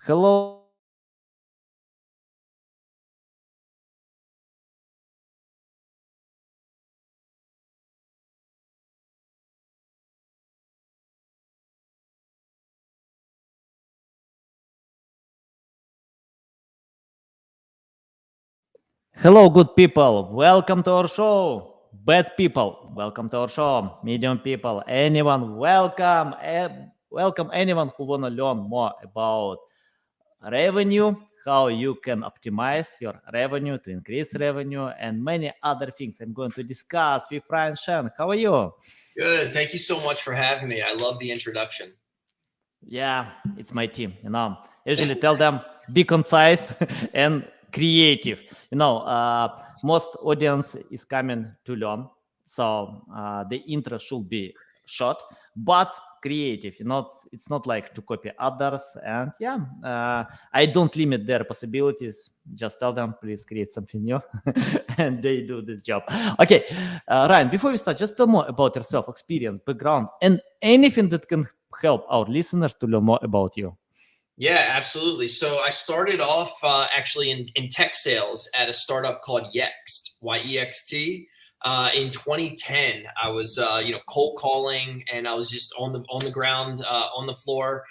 Hello. Hello, good people. Welcome to our show. Bad people, welcome to our show. Medium people, anyone, welcome. Welcome anyone who wanna learn more about revenue, how you can optimize your revenue to increase revenue, and many other things I'm going to discuss with Ryan Shank. How are you? Good. Thank you so much for having me. I love the introduction. Yeah, it's my team. Usually tell them be concise and creative. Most audience is coming to learn, so the intro should be short but creative. It's not like to copy others. And I don't limit their possibilities. Just tell them, please create something new, and they do this job. Okay, Ryan. Before we start, just tell more about yourself, experience, background, and anything that can help our listeners to learn more about you. Yeah, absolutely. So I started off actually in tech sales at a startup called Yext, YEXT. In 2010, I was cold calling, and I was just on the ground on the floor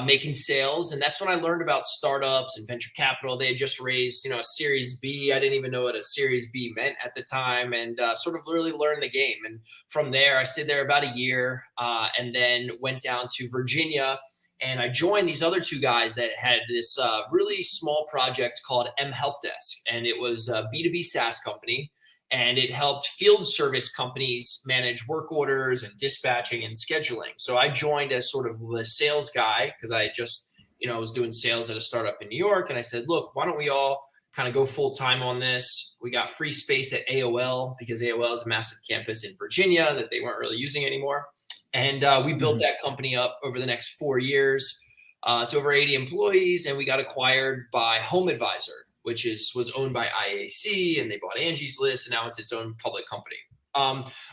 making sales, and that's when I learned about startups and venture capital. They had just raised a Series B. I didn't even know what a Series B meant at the time, and sort of really learned the game. And from there, I stayed there about a year, and then went down to Virginia. And I joined these other two guys that had this really small project called M Help Desk. And it was a B2B SaaS company. And it helped field service companies manage work orders and dispatching and scheduling. So I joined as sort of the sales guy because I just, was doing sales at a startup in New York. And I said, look, why don't we all kind of go full time on this? We got free space at AOL because AOL is a massive campus in Virginia that they weren't really using anymore. And we built that company up over the next 4 years to over 80 employees. And we got acquired by Home Advisor, which was owned by IAC, and they bought Angie's List, and now it's its own public company.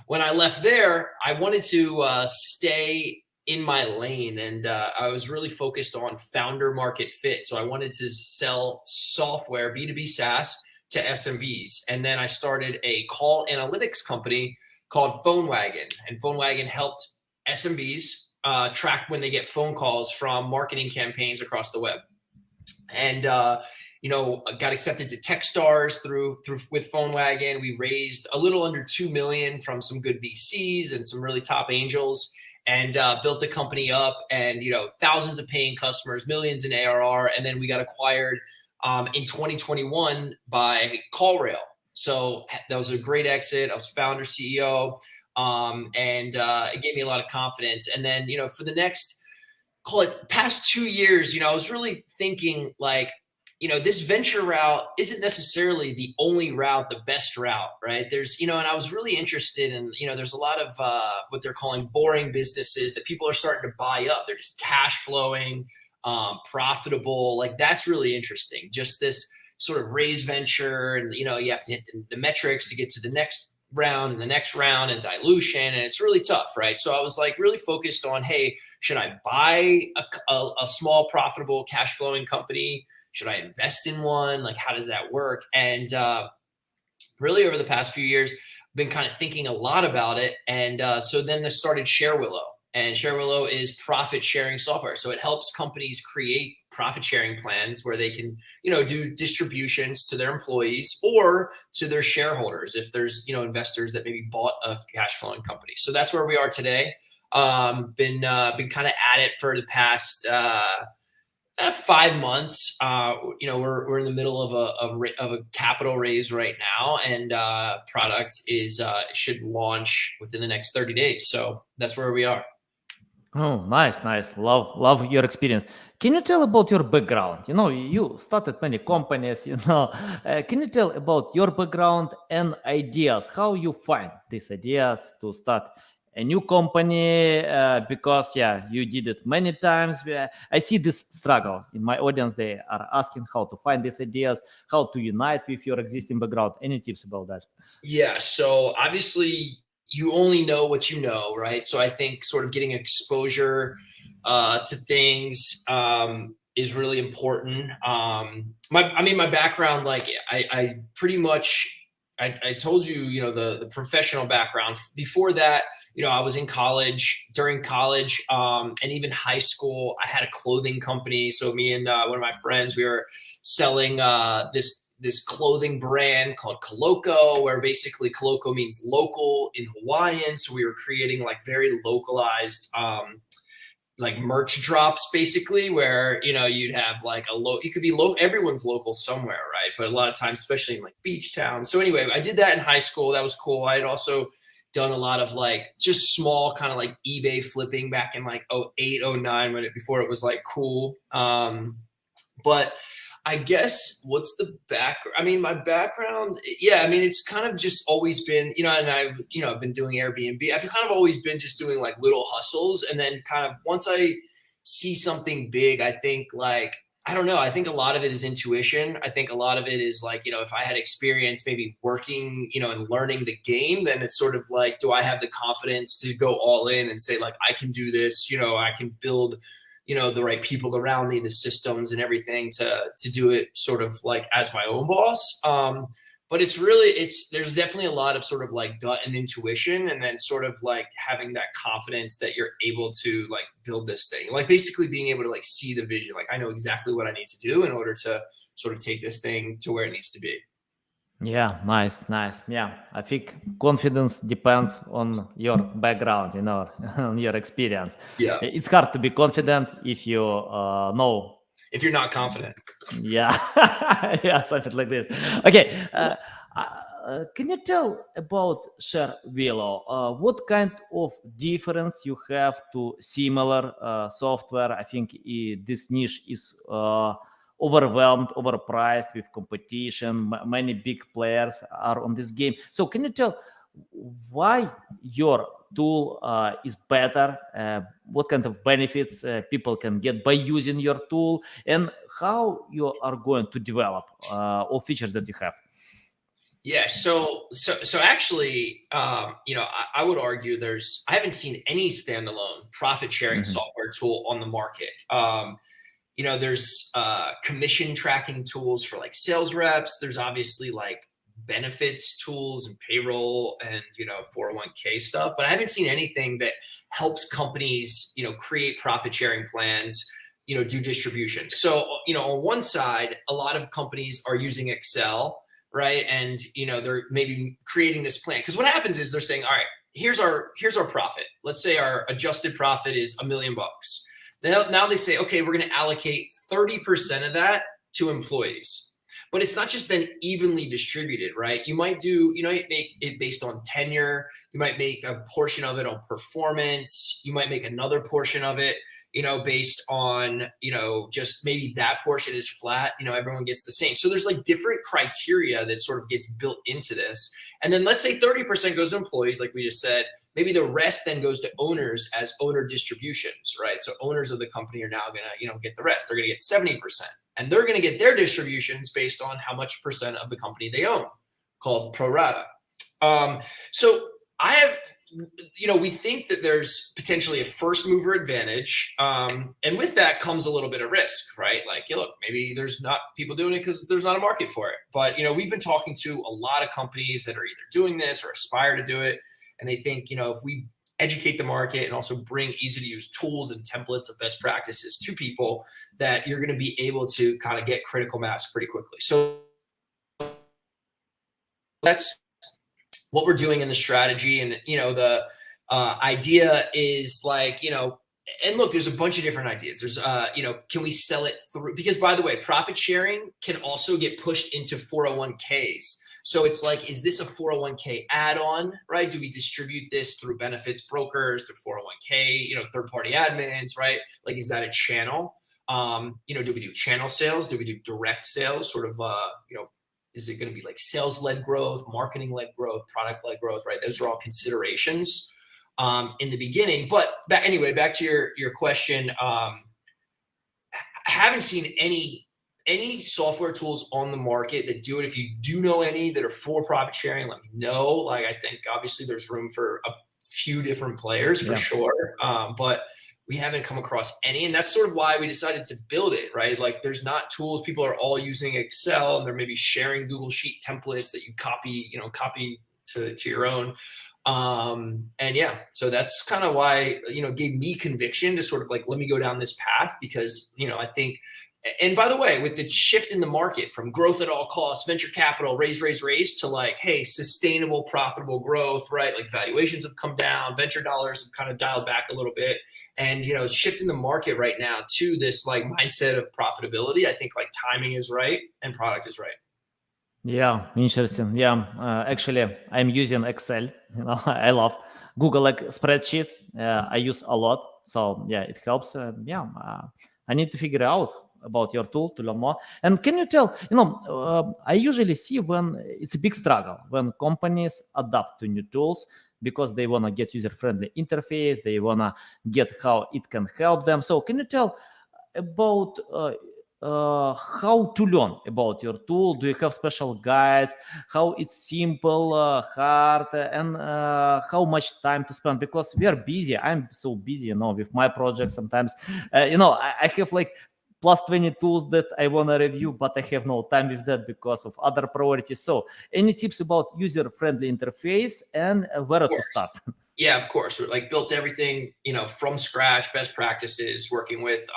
When I left there, I wanted to stay in my lane, and I was really focused on founder market fit. So I wanted to sell software, B2B SaaS, to SMBs. And then I started a call analytics company called PhoneWagon, and PhoneWagon helped SMBs track when they get phone calls from marketing campaigns across the web. And got accepted to Techstars through with PhoneWagon. We raised a little under 2 million from some good VCs and some really top angels, and built the company up, and thousands of paying customers, millions in ARR. And then we got acquired in 2021 by CallRail. So that was a great exit. I was founder, CEO, and it gave me a lot of confidence. And then, for the next, call it past 2 years, I was really thinking like, this venture route isn't necessarily the only route, the best route, right? There's, and I was really interested in, there's a lot of what they're calling boring businesses that people are starting to buy up. They're just cash flowing, profitable. Like that's really interesting. Just this sort of raise venture, and you have to hit the metrics to get to the next round and the next round, and dilution, and it's really tough, right? So I was like really focused on, hey, should I buy a small profitable cash flowing company? Should I invest in one? Like, how does that work? And really over the past few years, I've been kind of thinking a lot about it. And so then I started ShareWillow. And ShareWillow is profit sharing software. So it helps companies create profit sharing plans where they can, do distributions to their employees or to their shareholders if there's, investors that maybe bought a cash flowing company. So that's where we are today. Been kind of at it for the past 5 months. We're in the middle of a capital raise right now, and product should launch within the next 30 days. So that's where we are. Oh, nice. Love your experience. Can you tell about your background? You started many companies. Can you tell about your background and ideas? How you find these ideas to start a new company? Because you did it many times. I see this struggle in my audience. They are asking how to find these ideas, how to unite with your existing background. Any tips about that? Yeah. So obviously, you only know what you know, right? So I think sort of getting exposure to things is really important. My background, like I pretty much, I told you, you know, the professional background. Before that, you know, I was in college, during college, and even high school, I had a clothing company. So me and one of my friends, we were selling this clothing brand called Coloco, where basically Coloco means local in Hawaiian. So we were creating like very localized like merch drops, basically, where, you know, you'd have like you could be everyone's local somewhere, right? But a lot of times, especially in like beach towns. So anyway, I did that in high school. That was cool. I had also done a lot of like just small kind of like eBay flipping back in like 08, 09, before it was like cool. But I guess what's the background? I mean, my background, yeah, I mean, it's kind of just always been, you know, and I've been doing Airbnb. I've kind of always been just doing like little hustles. And then kind of once I see something big, I think like, I don't know, I think a lot of it is intuition. I think a lot of it is like, you know, if I had experience maybe working, you know, and learning the game, then it's sort of like, do I have the confidence to go all in and say like, I can do this, you know, I can build, you know, the right people around me, the systems and everything to do it sort of like as my own boss. But there's definitely a lot of sort of like gut and intuition, and then sort of like having that confidence that you're able to like build this thing, like basically being able to like see the vision. Like I know exactly what I need to do in order to sort of take this thing to where it needs to be. Yeah, nice. Yeah, I think confidence depends on your background, you know, on your experience. Yeah. It's hard to be confident if you know. If you're not confident. Yeah, yeah, something like this. Okay, can you tell about ShareWillow? What kind of difference you have to similar software? I think this niche is overwhelmed, overpriced with competition. Many big players are on this game. So can you tell why your tool is better? What kind of benefits people can get by using your tool, and how you are going to develop all features that you have? Yeah, so actually, you know, I would argue I haven't seen any standalone profit sharing software tool on the market. You know, there's commission tracking tools for like sales reps. There's obviously like benefits tools and payroll and, you know, 401k stuff, but I haven't seen anything that helps companies, you know, create profit sharing plans, you know, do distribution. So, you know, on one side, a lot of companies are using Excel, right? And, you know, they're maybe creating this plan, because what happens is they're saying, all right, here's our profit. Let's say our adjusted profit is $1 million. Now they say, okay, we're going to allocate 30% of that to employees. But it's not just then evenly distributed, right? You might do, you know, you make it based on tenure. You might make a portion of it on performance. You might make another portion of it, you know, based on, you know, just maybe that portion is flat, you know, everyone gets the same. So there's like different criteria that sort of gets built into this. And then let's say 30% goes to employees, like we just said. Maybe the rest then goes to owners as owner distributions, right? So owners of the company are now going to, you know, get the rest. They're going to get 70%, and they're going to get their distributions based on how much percent of the company they own, called pro rata. So I have, you know, we think that there's potentially a first mover advantage. And with that comes a little bit of risk, right? Like, you look, maybe there's not people doing it because there's not a market for it. But, you know, we've been talking to a lot of companies that are either doing this or aspire to do it. And they think, you know, if we educate the market and also bring easy to use tools and templates of best practices to people, that you're going to be able to kind of get critical mass pretty quickly. So that's what we're doing in the strategy. And, you know, the idea is like, you know, and look, there's a bunch of different ideas. There's, you know, can we sell it through? Because by the way, profit sharing can also get pushed into 401ks. So it's like, is this a 401k add-on, right? Do we distribute this through benefits brokers, through 401k, you know, third-party admins, right? Like, is that a channel? You know, do we do channel sales? Do we do direct sales? Sort of, you know, is it going to be like sales-led growth, marketing-led growth, product-led growth, right? Those are all considerations in the beginning. But anyway, back to your question. I haven't seen any software tools on the market that do it. If you do know any that are for profit sharing, let me know. Like, I think obviously there's room for a few different players for sure. But we haven't come across any. And that's sort of why we decided to build it, right? Like there's not tools. People are all using Excel, and they're maybe sharing Google Sheet templates that you copy to your own. And yeah, so that's kind of why, gave me conviction to sort of like, let me go down this path, because, I think, and by the way, with the shift in the market from growth at all costs, venture capital, raise, to like, hey, sustainable, profitable growth, right? Like valuations have come down, venture dollars have kind of dialed back a little bit. And, shifting the market right now to this like mindset of profitability, I think like timing is right and product is right. Yeah, interesting. Yeah, actually, I'm using Excel. I love Google like spreadsheet. I use a lot, so yeah, it helps. I need to figure out about your tool to learn more. And can you tell? I usually see when it's a big struggle when companies adapt to new tools because they wanna get user-friendly interface. They wanna get how it can help them. So can you tell about how to learn about your tool? Do you have special guides? How it's simple, hard, and how much time to spend? Because we are busy. I'm so busy, with my project sometimes. I have like plus 20 tools that I want to review, but I have no time with that because of other priorities. So any tips about user-friendly interface and where to start? Yeah, of course. We're like built everything, from scratch, best practices, working with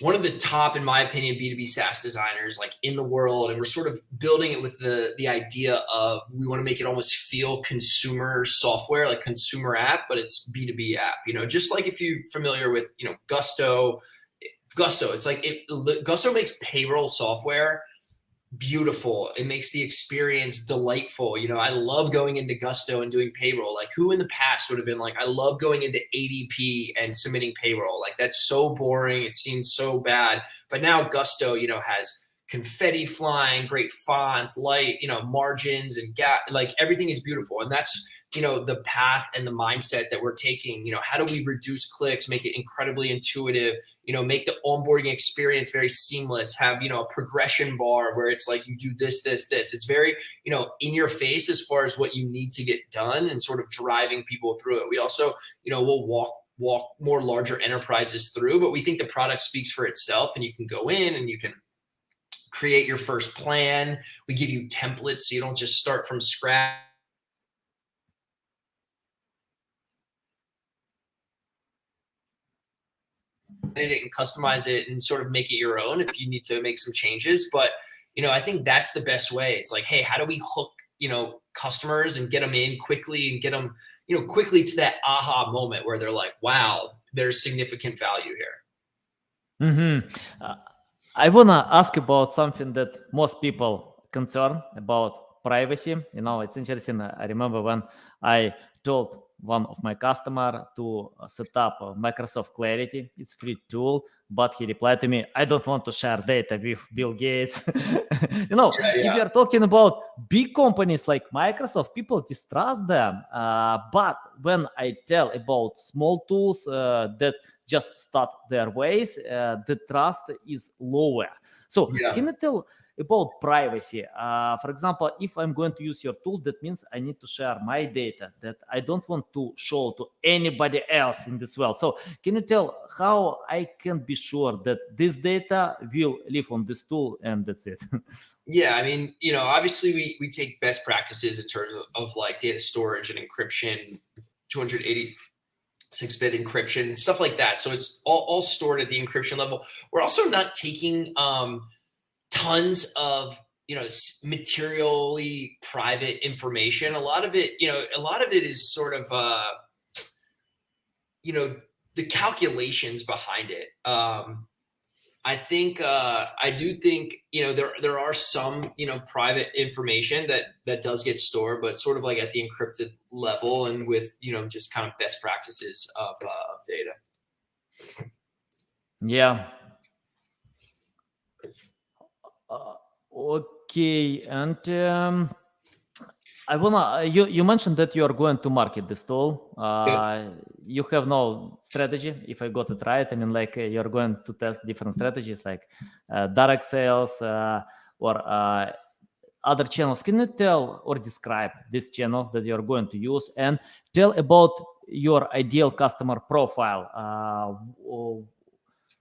one of the top, in my opinion, B2B SaaS designers like in the world. And we're sort of building it with the idea of, we want to make it almost feel consumer software, like consumer app, but it's B2B app, just like if you're familiar with, Gusto, it's like Gusto makes payroll software beautiful. It makes the experience delightful. I love going into Gusto and doing payroll. Like, who in the past would have been like, I love going into ADP and submitting payroll. Like, that's so boring. It seems so bad. But now Gusto, has confetti flying, great fonts, light, margins and gap, like everything is beautiful. And that's, the path and the mindset that we're taking. How do we reduce clicks, make it incredibly intuitive, make the onboarding experience very seamless, have, a progression bar where it's like, you do this. It's very, in your face as far as what you need to get done, and sort of driving people through it. We also, will walk more larger enterprises through, but we think the product speaks for itself, and you can go in and you can create your first plan. We give you templates, so you don't just start from scratch. It and customize it and sort of make it your own if you need to make some changes. But, I think that's the best way. It's like, hey, how do we hook, customers and get them in quickly and get them, quickly to that aha moment where they're like, wow, there's significant value here. Mm-hmm. I want to ask about something that most people concern about privacy. It's interesting. I remember when I told one of my customer to set up Microsoft Clarity. It's free tool, but he replied to me, I don't want to share data with Bill Gates. If you are talking about big companies like Microsoft, people distrust them. But when I tell about small tools that just start their ways, the trust is lower. So can you tell about privacy? For example, if I'm going to use your tool, that means I need to share my data that I don't want to show to anybody else in this world. So can you tell how I can be sure that this data will live on this tool and that's it? Yeah, I mean, obviously we take best practices in terms of like data storage and encryption, 286-bit encryption, stuff like that. So it's all stored at the encryption level. We're also not taking tons of materially private information. A lot of it is sort of the calculations behind it. I do think there are some private information that does get stored, but sort of like at the encrypted level and with just kind of best practices of data. Yeah. Okay, and I wanna. You mentioned that you are going to market this tool. You have no strategy, if I got it right. I mean, like you're going to test different strategies, like direct sales or other channels. Can you tell or describe these channels that you're going to use, and tell about your ideal customer profile,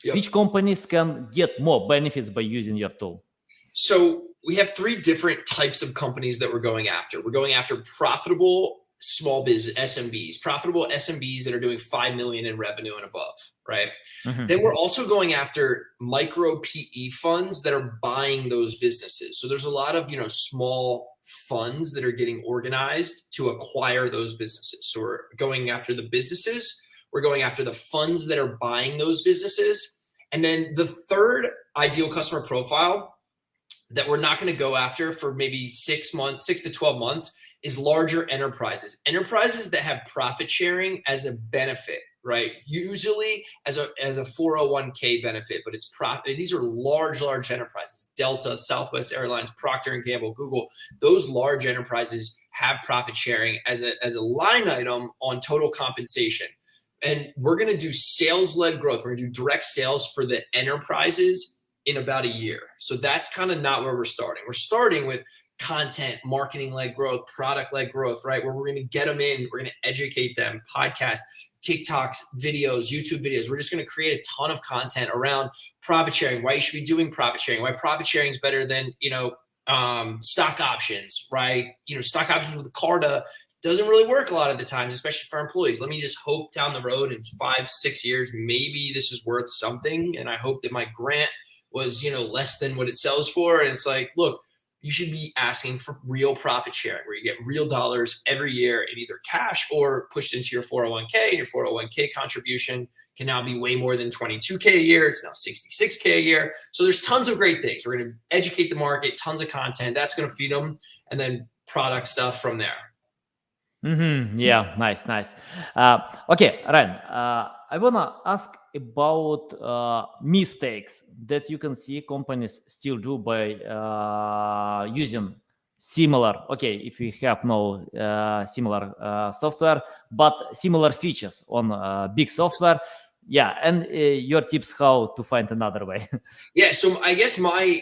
which companies can get more benefits by using your tool? So we have three different types of companies that we're going after. We're going after profitable small business SMBs, profitable SMBs that are doing 5 million in revenue and above, right? Then we're also going after micro PE funds that are buying those businesses. So there's a lot of, small funds that are getting organized to acquire those businesses. So we're going after the businesses, we're going after the funds that are buying those businesses. And then the third ideal customer profile that we're not going to go after for maybe 6 to 12 months is larger enterprises that have profit sharing as a benefit, right? Usually as a 401k benefit, but it's profit. These are large enterprises, Delta, Southwest Airlines, Procter & Gamble, Google. Those large enterprises have profit sharing as a line item on total compensation. And we're going to do sales-led growth. We're going to do direct sales for the enterprises in about a year. So that's kind of not where we're starting. We're starting with content, marketing-led growth, product-led growth, right? Where we're going to get them in, we're going to educate them, podcasts, TikToks, videos, YouTube videos. We're just going to create a ton of content around profit sharing, why you should be doing profit sharing, why profit sharing is better than, stock options, right? Stock options with Carta doesn't really work a lot of the times, especially for employees. Let me just hope down the road in 5-6 years, maybe this is worth something. And I hope that my grant was, less than what it sells for. And it's like, look, you should be asking for real profit sharing where you get real dollars every year in either cash or pushed into your 401k. Your 401k contribution can now be way more than 22K a year. It's now 66K a year. So there's tons of great things. We're going to educate the market, tons of content. That's going to feed them, and then product stuff from there. Yeah, nice. Okay, Ryan, I wanna ask about mistakes that you can see companies still do by using similar. Okay, if we have no similar software, but similar features on big software. Yeah, and your tips how to find another way. Yeah, so I guess my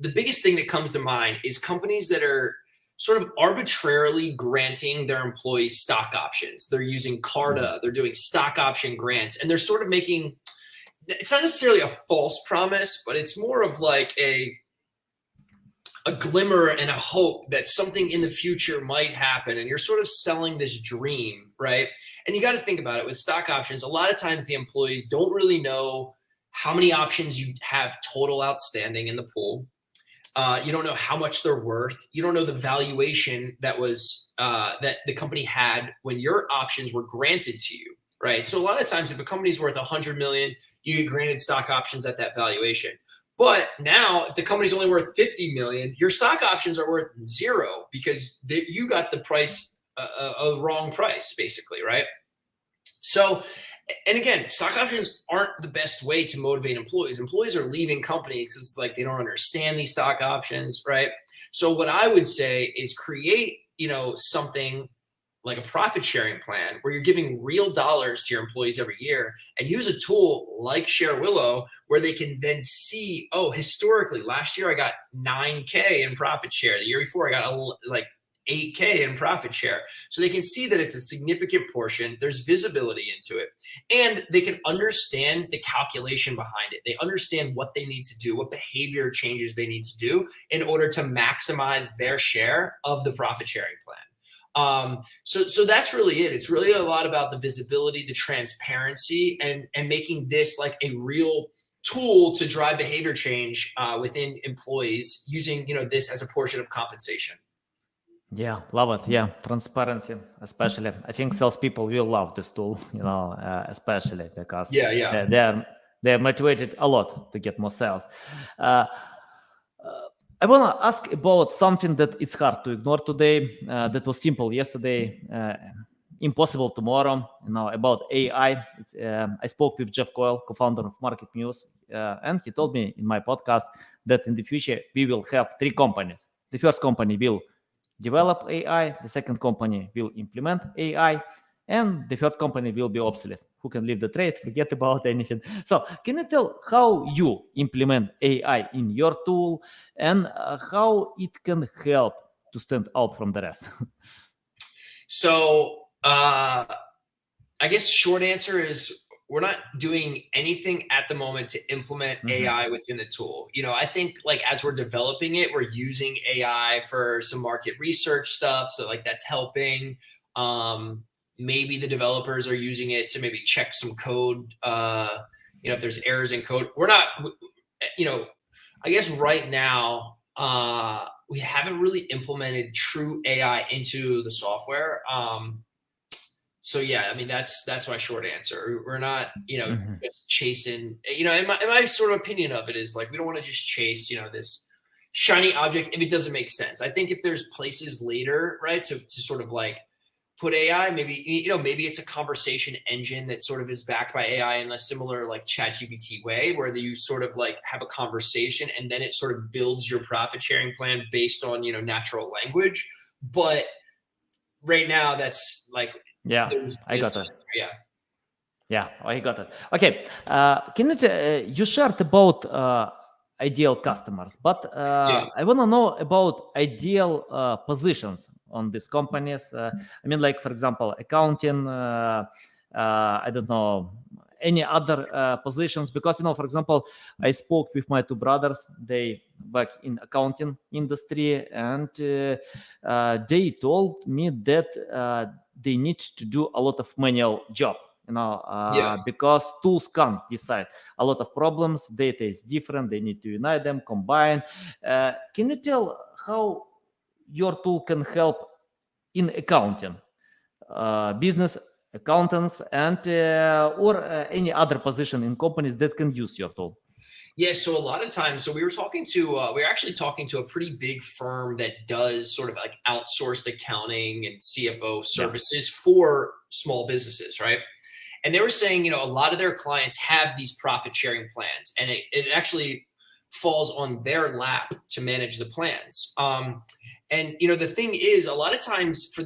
the biggest thing that comes to mind is companies that are sort of arbitrarily granting their employees stock options. They're using Carta, they're doing stock option grants, and they're sort of making, it's not necessarily a false promise, but it's more of like a glimmer and a hope that something in the future might happen. And you're sort of selling this dream, right? And you got to think about it with stock options. A lot of times the employees don't really know how many options you have total outstanding in the pool. You don't know how much they're worth. You don't know the valuation that was that the company had when your options were granted to you, right? So a lot of times if a company's worth 100 million, you get granted stock options at that valuation. But now if the company's only worth 50 million, your stock options are worth zero because you got the price, a wrong price basically, right? So, and again, stock options aren't the best way to motivate employees. Employees are leaving companies because it's like they don't understand these stock options, right? So what I would say is create, something like a profit sharing plan where you're giving real dollars to your employees every year, and use a tool like ShareWillow where they can then see, oh, historically, last year I got 9K in profit share. The year before I got like 8K in profit share. So they can see that it's a significant portion. There's visibility into it, and they can understand the calculation behind it. They understand what they need to do, what behavior changes they need to do in order to maximize their share of the profit sharing plan. So that's really it. It's really a lot about the visibility, the transparency, and making this like a real tool to drive behavior change within employees using, this as a portion of compensation. Yeah, love it. Yeah, transparency, especially. I think salespeople will love this tool, especially because they're motivated a lot to get more sales. I want to ask about something that it's hard to ignore today. That was simple yesterday, impossible tomorrow. About AI. I spoke with Jeff Coyle, co-founder of Market News, and he told me in my podcast that in the future we will have 3 companies. The first company will develop AI, the second company will implement AI, and the third company will be obsolete. Who can leave the trade, forget about anything. So can you tell how you implement AI in your tool and how it can help to stand out from the rest? So I guess short answer is we're not doing anything at the moment to implement AI within the tool. I think like as we're developing it, we're using AI for some market research stuff. So like that's helping. Maybe the developers are using it to maybe check some code. If there's errors in code, we're not, I guess right now, we haven't really implemented true AI into the software. So yeah, I mean that's my short answer. We're not, just chasing. And my sort of opinion of it is like we don't want to just chase, this shiny object if it doesn't make sense. I think if there's places later, right, to sort of like put AI, maybe it's a conversation engine that sort of is backed by AI in a similar like ChatGPT way, where you sort of like have a conversation and then it sort of builds your profit sharing plan based on natural language. But right now, that's like I got it. Yeah. Yeah, I got it. Okay, can you shared about ideal customers, but I want to know about ideal positions on these companies. I mean, like for example, accounting. I don't know any other positions because for example, I spoke with my two brothers. They work in accounting industry, and they told me that they need to do a lot of manual job. Because tools can't decide a lot of problems. Data is different. They need to unite them, combine. Can you tell how your tool can help in accounting, business accountants, and or any other position in companies that can use your tool? Yeah, so a lot of times, so we were actually talking to a pretty big firm that does sort of like outsourced accounting and CFO services for small businesses, right? And they were saying, a lot of their clients have these profit sharing plans, and it actually falls on their lap to manage the plans. And the thing is, a lot of times for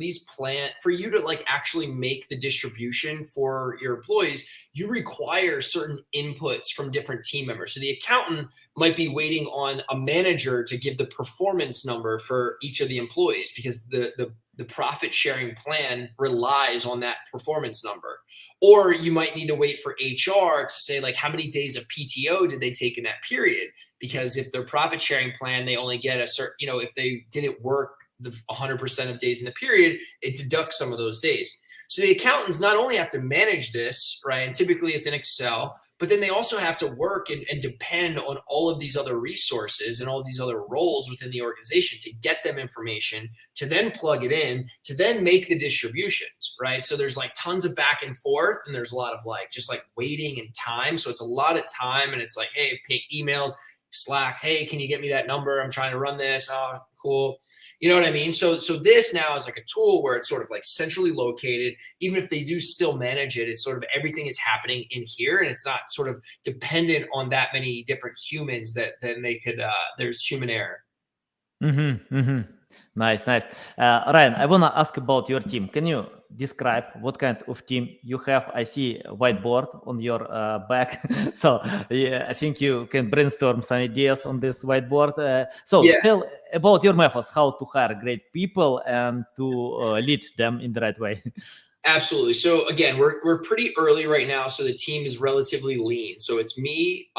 you to like actually make the distribution for your employees, you require certain inputs from different team members. So the accountant might be waiting on a manager to give the performance number for each of the employees because the profit sharing plan relies on that performance number. Or you might need to wait for HR to say like how many days of PTO did they take in that period? Because if their profit sharing plan, they only get a certain, if they didn't work the 100% of days in the period, it deducts some of those days. So the accountants not only have to manage this, right? And typically it's in Excel, but then they also have to work and depend on all of these other resources and all of these other roles within the organization to get them information, to then plug it in, to then make the distributions, right? So there's like tons of back and forth, and there's a lot of like, just like waiting and time. So it's a lot of time, and it's like, hey, pay emails, Slack, hey, can you get me that number? I'm trying to run this. Oh, cool. You know what I mean? So this now is like a tool where it's sort of like centrally located. Even if they do still manage it, it's sort of everything is happening in here, and it's not sort of dependent on that many different humans that then they could, there's human error. Nice. Ryan, I want to ask about your team. Can you describe what kind of team you have? I see a whiteboard on your back. So yeah, I think you can brainstorm some ideas on this whiteboard. Tell about your methods, how to hire great people and to lead them in the right way. Absolutely. So again, we're pretty early right now. So the team is relatively lean. So it's me,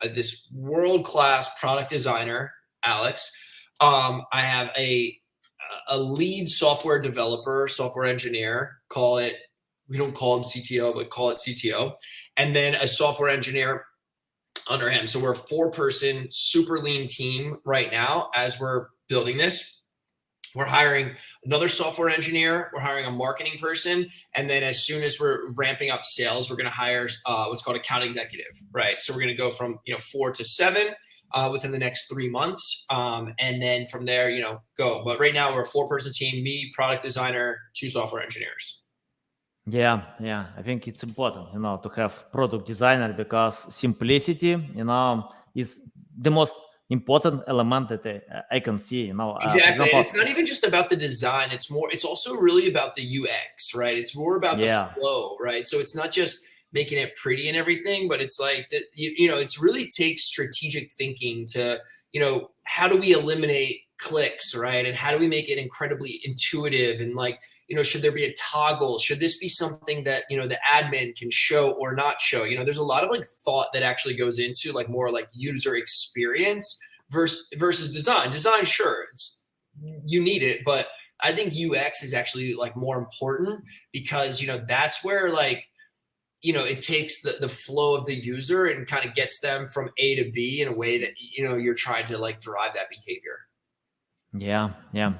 this world-class product designer, Alex. I have a lead software developer, software engineer, we don't call him CTO, but call it CTO. And then a software engineer under him. So we're a 4-person, super lean team right now as we're building this. We're hiring another software engineer. We're hiring a marketing person. And then as soon as we're ramping up sales, we're going to hire what's called account executive, right? So we're going to go from, 4 to 7 within the next 3 months. And then from there, go. But right now we're a 4-person team, me, product designer, 2 software engineers. Yeah. I think it's important, to have product designer because simplicity, is the most important element that I can see. Exactly. Example, it's not even just about the design. It's also really about the UX, right? It's more about the flow, right? So it's not just making it pretty and everything, but it's like, it's really takes strategic thinking to, how do we eliminate clicks, right? And how do we make it incredibly intuitive? And like, should there be a toggle? Should this be something that, the admin can show or not show? There's a lot of like thought that actually goes into like more like user experience versus design. Design, sure, you need it, but I think UX is actually like more important because, that's where like, it takes the flow of the user and kind of gets them from A to B in a way that, you're trying to like drive that behavior. Yeah.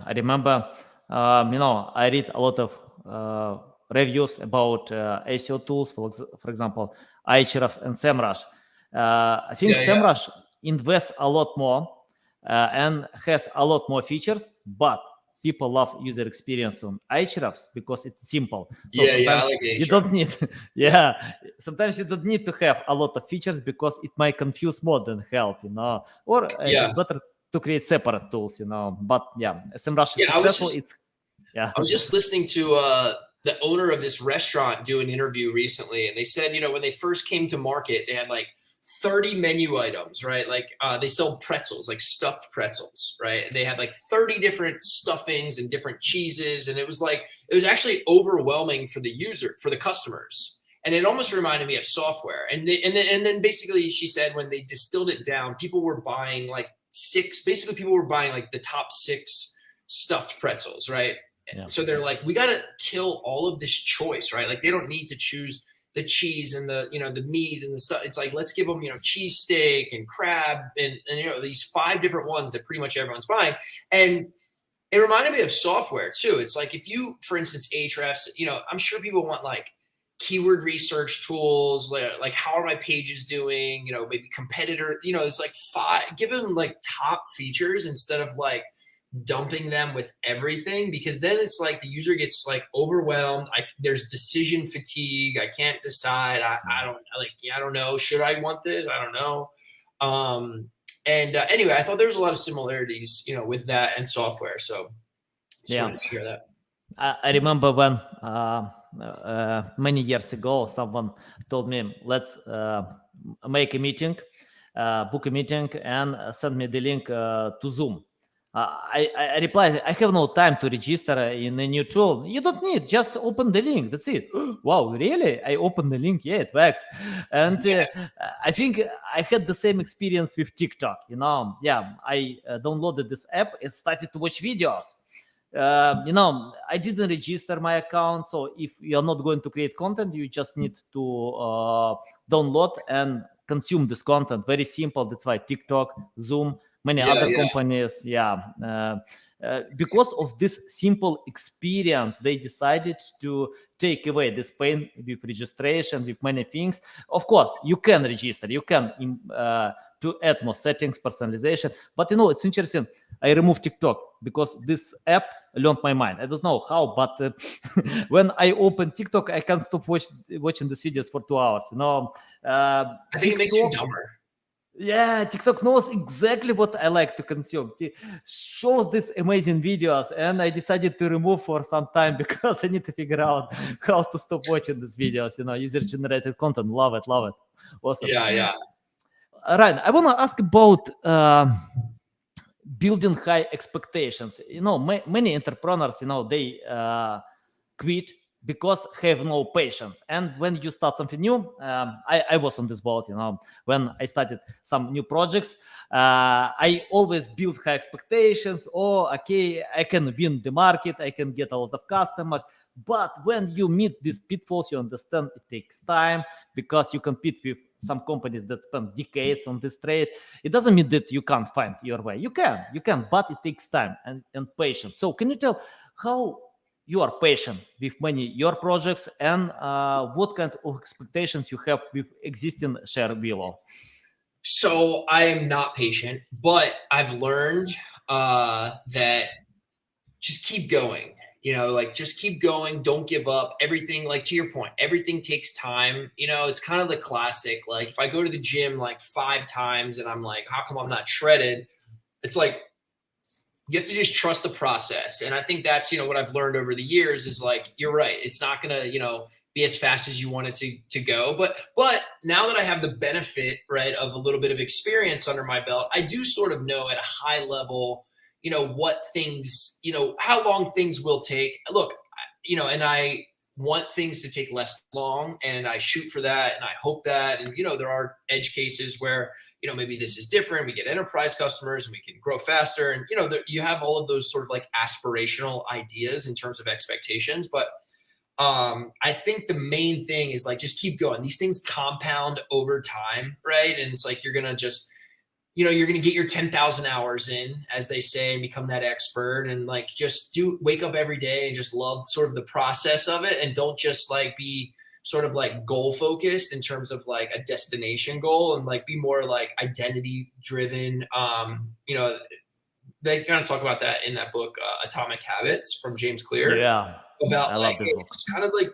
I remember, I read a lot of reviews about SEO tools, for example, Ahrefs and SEMrush. I think SEMrush invests a lot more and has a lot more features, but people love user experience on Ahrefs because it's simple. So I like you don't need, sometimes you don't need to have a lot of features because it might confuse more than help, or it's better to create separate tools, but SEMrush is successful. I was just listening to the owner of this restaurant do an interview recently, and they said, when they first came to market, they had like 30 menu items, right? Like they sell pretzels, like stuffed pretzels, right? And they had like 30 different stuffings and different cheeses. And it was actually overwhelming for the user, for the customers. And it almost reminded me of software. And then basically she said when they distilled it down, people were buying like the top 6 stuffed pretzels, right? Yeah. So they're like, we got to kill all of this choice, right? Like they don't need to choose the cheese and the, the meat and the stuff. It's like, let's give them, cheese steak and crab and these 5 different ones that pretty much everyone's buying. And it reminded me of software too. It's like, if you, for instance, Ahrefs, I'm sure people want like keyword research tools, like how are my pages doing, maybe competitor, it's like 5, give them like top features instead of like dumping them with everything, because then it's like the user gets like overwhelmed. There's decision fatigue. I can't decide. I don't know. Should I want this? I don't know. Anyway, I thought there was a lot of similarities, with that and software. So just wanted to share that. I remember when many years ago, someone told me, let's make a meeting, book a meeting and send me the link to Zoom. I replied, I have no time to register in a new tool. You don't need, just open the link. That's it. Wow, really? I opened the link. Yeah, it works. And I think I had the same experience with TikTok. I downloaded this app and started to watch videos. I didn't register my account. So if you're not going to create content, you just need to download and consume this content. Very simple. That's why TikTok, Zoom, many other companies, because of this simple experience, they decided to take away this pain with registration, with many things. Of course, you can register, you can to add more settings, personalization. But it's interesting. I removed TikTok because this app learned my mind. I don't know how, but when I open TikTok, I can't stop watching these videos for 2 hours. I think it makes you dumber. Yeah, TikTok knows exactly what I like to consume. It shows these amazing videos, and I decided to remove for some time because I need to figure out how to stop watching these videos. User-generated content, love it. Awesome. Yeah. Ryan, I want to ask about building high expectations. Many entrepreneurs, they quit because have no patience. And when you start something new, I was on this boat, when I started some new projects, I always build high expectations. Okay, I can win the market, I can get a lot of customers. But when you meet these pitfalls, you understand it takes time because you compete with some companies that spend decades on this trade. It doesn't mean that you can't find your way. You can, but it takes time and patience. So can you tell how you are patient with many your projects and what kind of expectations you have with existing ShareWillow? So I am not patient, but I've learned that just keep going. Just keep going. Don't give up. Everything, like to your point, everything takes time. It's kind of the classic. Like if I go to the gym like 5 times and I'm like, how come I'm not shredded? It's like, you have to just trust the process. And I think that's, what I've learned over the years is like, you're right. It's not going to, be as fast as you want it to go. But now that I have the benefit, right, of a little bit of experience under my belt, I do sort of know at a high level, what things, how long things will take. Look, and I want things to take less long, and I shoot for that, and I hope that, and there are edge cases where maybe this is different. We get enterprise customers and we can grow faster, and you have all of those sort of like aspirational ideas in terms of expectations. But I think the main thing is like, just keep going. These things compound over time, right? And it's like, you're gonna just you're going to get your 10,000 hours in, as they say, and become that expert, and like just wake up every day and just love sort of the process of it, and don't just like be sort of like goal focused in terms of like a destination goal, and like be more like identity driven. They kind of talk about that in that book, Atomic Habits, from James Clear. Yeah, About I like, love this book. it's kind of like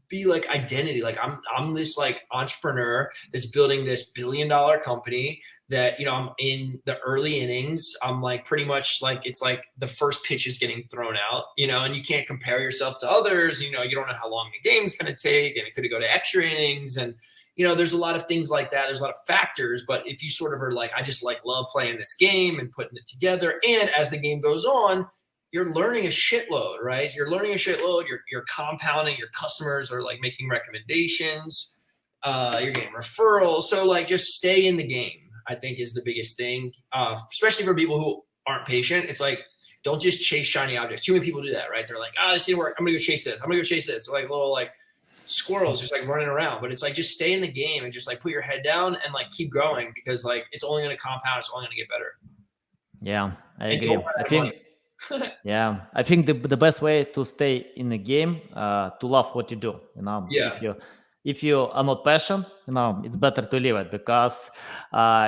be like identity. Like I'm this like entrepreneur that's building this $1 billion company that, I'm in the early innings. I'm like pretty much like, it's like the first pitch is getting thrown out, and you can't compare yourself to others. You don't know how long the game's going to take, and it could go to extra innings. And, there's a lot of things like that. There's a lot of factors, but if you sort of are like, I just like love playing this game and putting it together. And as the game goes on, you're learning a shitload, right? You're learning a shitload. You're compounding. Your customers are like making recommendations. You're getting referrals. So like, just stay in the game, I think, is the biggest thing, especially for people who aren't patient. It's like, don't just chase shiny objects. Too many people do that, right? They're like, this didn't work. I'm gonna go chase this. I'm gonna go chase this. So like little like squirrels just like running around. But it's like, just stay in the game and just like put your head down and like keep growing, because like it's only gonna compound. It's only gonna get better. Yeah, I agree. I think. Yeah, I think the best way to stay in the game, to love what you do. Yeah. If you are not passionate, it's better to leave it, because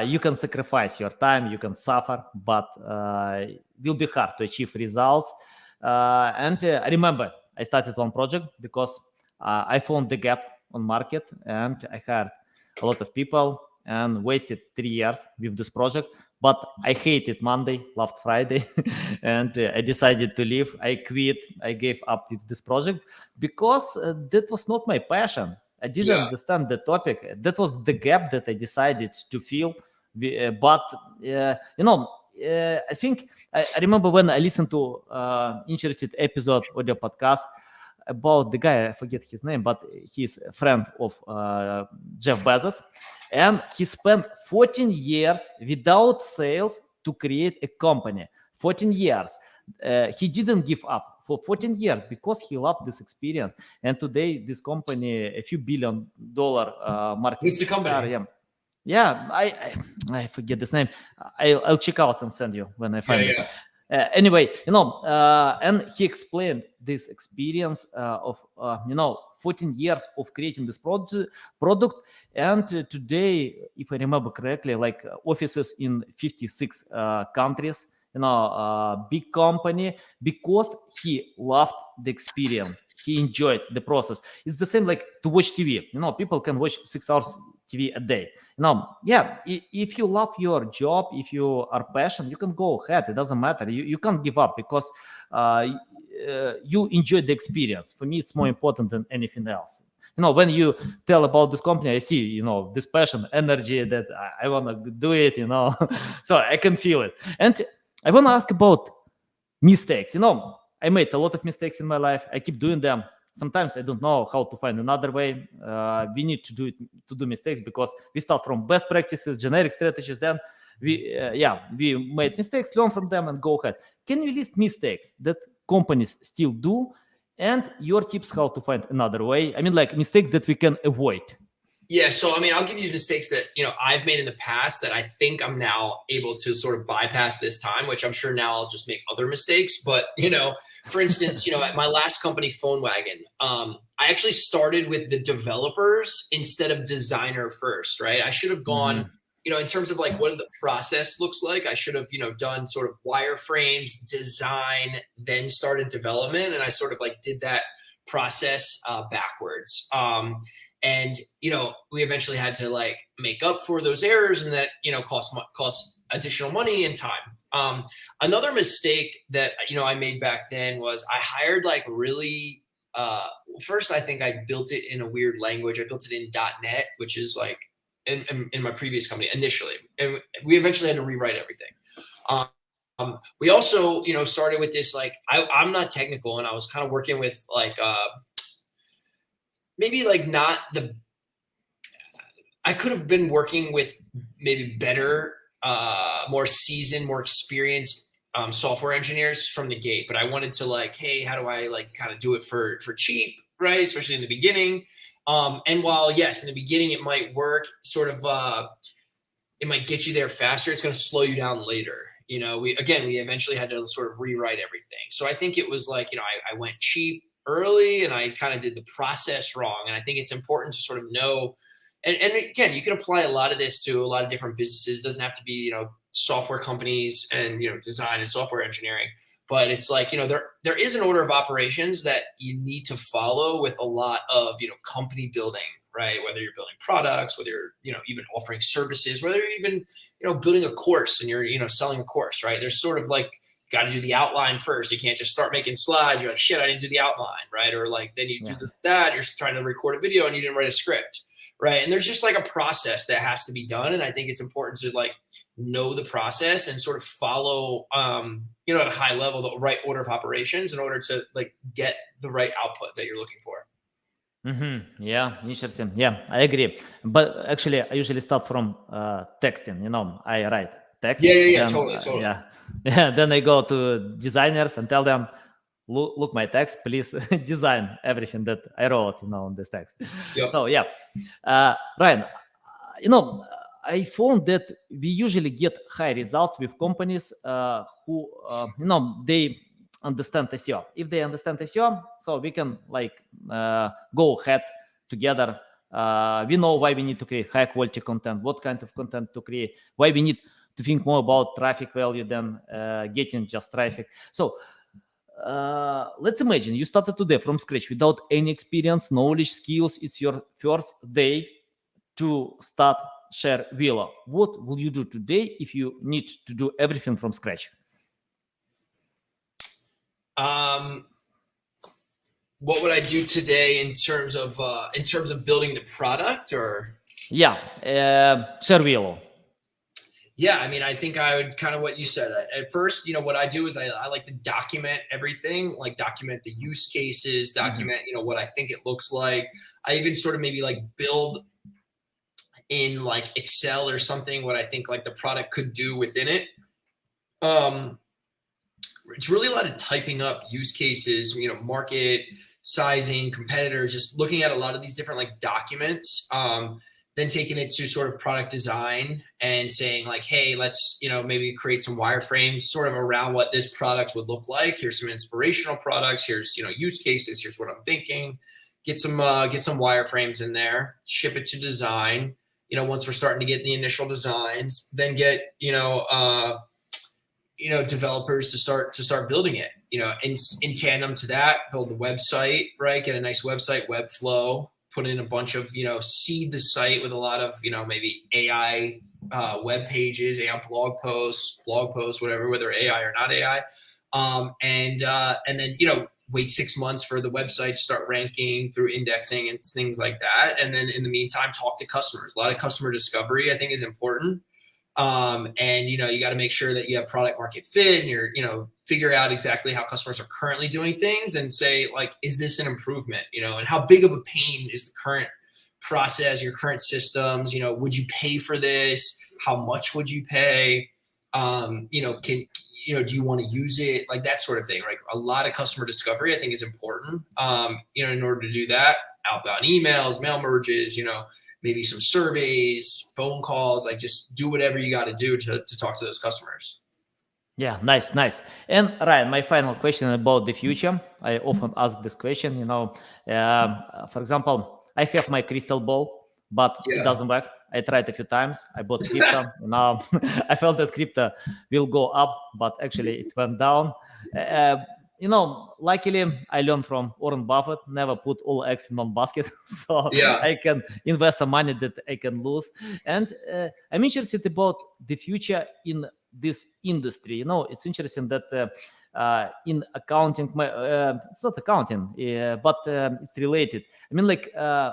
you can sacrifice your time, you can suffer, but it will be hard to achieve results. And I remember I started one project because I found the gap on market, and I hired a lot of people and wasted 3 years with this project. But I hated Monday, loved Friday, and I decided to leave. I quit. I gave up with this project because that was not my passion. I didn't understand the topic. That was the gap that I decided to fill. But I think I remember when I listened to interesting episode audio podcast about the guy, I forget his name, but he's a friend of Jeff Bezos. And he spent 14 years without sales to create a company. 14 years. He didn't give up for 14 years because he loved this experience. And today, this company, a few $1 billion market. What's the company? Yeah, I forget this name. I'll check out and send you when I find it. Anyway, and he explained this experience of 14 years of creating this product. And today, if I remember correctly, like offices in 56 countries, big company, because he loved the experience. He enjoyed the process. It's the same like to watch TV. People can watch 6 hours TV a day. If you love your job, if you are passionate, you can go ahead. It doesn't matter. You can't give up because you enjoy the experience. For me, it's more important than anything else. When you tell about this company, I see, this passion, energy that I want to do it, so I can feel it. And I want to ask about mistakes. I made a lot of mistakes in my life. I keep doing them. Sometimes I don't know how to find another way. We need to do mistakes because we start from best practices, generic strategies. Then we made mistakes, learn from them, and go ahead. Can you list mistakes that companies still do, and your tips how to find another way? I mean, like mistakes that we can avoid. Yeah. So, I mean, I'll give you mistakes that, I've made in the past that I think I'm now able to sort of bypass this time, which I'm sure now I'll just make other mistakes. But, for instance, at my last company, Phone Wagon, I actually started with the developers instead of designer first, right? I should have gone, in terms of like what the process looks like, I should have, done sort of wireframes, design, then started development. And I sort of like did that process backwards. And, we eventually had to like make up for those errors, and that, cost additional money and time. Another mistake that, I made back then was I hired like really, first, I think I built it in a weird language. I built it in .NET, which is like in my previous company initially. And we eventually had to rewrite everything. we also, started with this, like, I'm not technical, and I was kind of working with like, maybe like not the, I could have been working with maybe better, more seasoned, more experienced software engineers from the gate, but I wanted to, like, hey, how do I like kind of do it for cheap, right? Especially in the beginning. And while yes, in the beginning it might work, sort of, it might get you there faster, it's going to slow you down later. We eventually had to sort of rewrite everything. So I think it was like, I went cheap early, and I kind of did the process wrong. And I think it's important to sort of know. And again, you can apply a lot of this to a lot of different businesses. It doesn't have to be, software companies and, design and software engineering. But it's like, there is an order of operations that you need to follow with a lot of, company building, right? Whether you're building products, whether you're, even offering services, whether you're even, building a course and you're, selling a course, right? There's sort of like, got to do the outline first. You can't just start making slides. You're like, shit, I didn't do the outline, right? Or like, then you do that, you're trying to record a video and you didn't write a script, right? And there's just like a process that has to be done. And I think it's important to like know the process and sort of follow, at a high level, the right order of operations in order to like get the right output that you're looking for. Yeah, interesting. Yeah, I agree. But actually, I usually start from texting. I write text. Yeah, then, totally. Yeah. Then I go to designers and tell them, look my text, please design everything that I wrote, on this text. Yep. So yeah, Ryan, I found that we usually get high results with companies who, they understand SEO. If they understand SEO, so we can like go ahead together. We know why we need to create high quality content, what kind of content to create, why we need to think more about traffic value than getting just traffic. So let's imagine you started today from scratch without any experience, knowledge, skills. It's your first day to start ShareWillow. What will you do today if you need to do everything from scratch? What would I do today in terms of building the product, or? Yeah, ShareWillow. Yeah, I mean, I think I would kind of what you said. At first, what I do is I like to document everything, like document the use cases, document, what I think it looks like. I even sort of maybe like build in like Excel or something what I think like the product could do within it. It's really a lot of typing up use cases, market sizing, competitors, just looking at a lot of these different like documents, then taking it to sort of product design and saying like, hey, let's, maybe create some wireframes sort of around what this product would look like. Here's some inspirational products. Here's, use cases. Here's what I'm thinking. Get some wireframes in there, ship it to design. Once we're starting to get the initial designs, then get, developers to start building it, in tandem to that, build the website, right? Get a nice website, web flow, put in a bunch of, seed the site with a lot of, maybe AI web pages, AI blog posts, whatever, whether AI or not AI. And then, wait 6 months for the website to start ranking through indexing and things like that. And then in the meantime, talk to customers. A lot of customer discovery, I think, is important. And, you got to make sure that you have product market fit and you're, figure out exactly how customers are currently doing things and say, like, is this an improvement, and how big of a pain is the current process, your current systems, would you pay for this? How much would you pay? Do you want to use it? Like that sort of thing, right? A lot of customer discovery, I think, is important. In order to do that, outbound emails, mail merges, maybe some surveys, phone calls, like just do whatever you got to do to talk to those customers. Yeah, nice. And Ryan, my final question about the future. I often ask this question, for example, I have my crystal ball, but it doesn't work. I tried a few times. I bought crypto. Now I felt that crypto will go up, but actually it went down. Luckily I learned from Warren Buffett, never put all eggs in one basket. So I can invest some money that I can lose. And I'm interested about the future in this industry. It's interesting that in accounting, it's not accounting, but it's related. I mean, like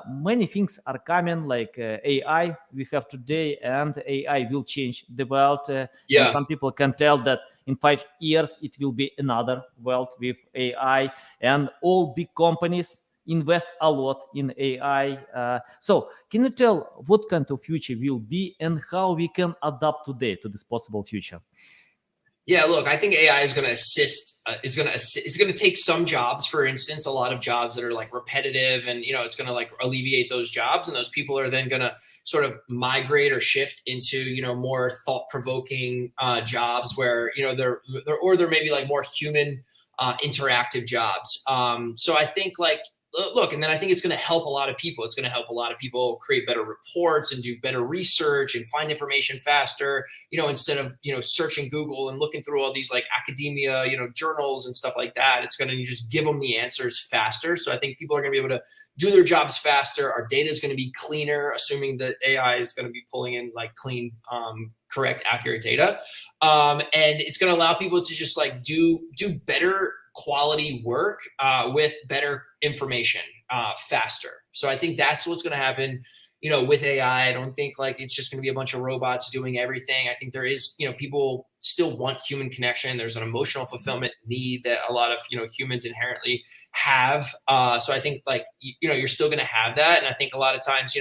many things are coming, like AI we have today, and AI will change the world. And some people can tell that in 5 years, it will be another world with AI, and all big companies invest a lot in AI. So can you tell what kind of future will be and how we can adapt today to this possible future? Yeah, look, I think AI is going to assist. It's going to take some jobs, for instance, a lot of jobs that are like repetitive, and it's going to like alleviate those jobs, and those people are then going to sort of migrate or shift into more thought-provoking jobs where they're maybe like more human interactive jobs. So I think like look, and then I think it's going to help a lot of people. It's going to help a lot of people create better reports and do better research and find information faster, instead of, searching Google and looking through all these like academia, journals and stuff like that. It's going to just give them the answers faster. So I think people are going to be able to do their jobs faster. Our data is going to be cleaner, assuming that AI is going to be pulling in like clean, correct, accurate data. And it's going to allow people to just like do better quality work with better information faster. So I think that's what's going to happen, with AI. I don't think like it's just going to be a bunch of robots doing everything. I think there is, people still want human connection. There's an emotional fulfillment need that a lot of, humans inherently have. So I think like, you're still going to have that. And I think a lot of times,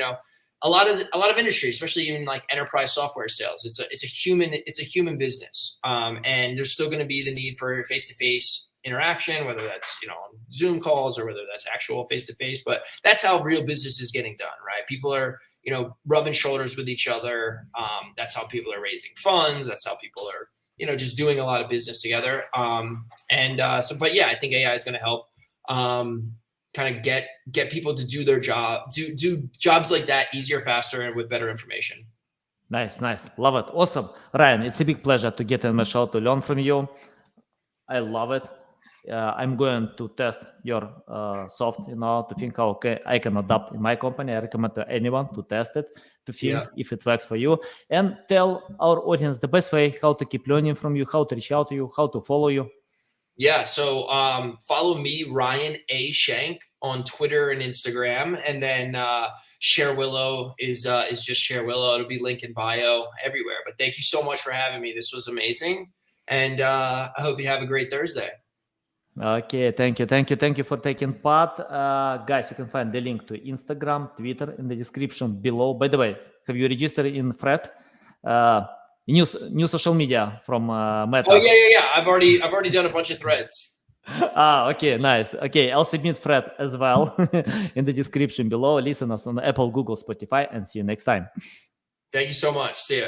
a lot of industries, especially even like enterprise software sales, it's a human business. And there's still going to be the need for face-to-face interaction, whether that's on Zoom calls or whether that's actual face-to-face. But that's how real business is getting done, right? People are rubbing shoulders with each other. That's how people are raising funds. That's how people are just doing a lot of business together. But yeah, I think AI is going to help kind of get people to do their job, do jobs like that easier, faster, and with better information. Nice, love it, awesome. Ryan, it's a big pleasure to get in my show to learn from you. I love it. I'm going to test your soft, to think how I can adapt in my company. I recommend to anyone to test it, to think if it works for you, and tell our audience the best way how to keep learning from you, how to reach out to you, how to follow you. Yeah, so follow me, Ryan A. Shank, on Twitter and Instagram, and then ShareWillow is just ShareWillow. It'll be link in bio everywhere. But thank you so much for having me. This was amazing, and I hope you have a great Thursday. Okay, thank you for taking part. Guys, you can find the link to Instagram, Twitter in the description below. By the way, have you registered in Thread? New social media from Meta. Oh yeah. I've already done a bunch of threads. Okay, nice. Okay, I'll submit Thread as well in the description below. Listen us on Apple, Google, Spotify, and see you next time. Thank you so much. See ya.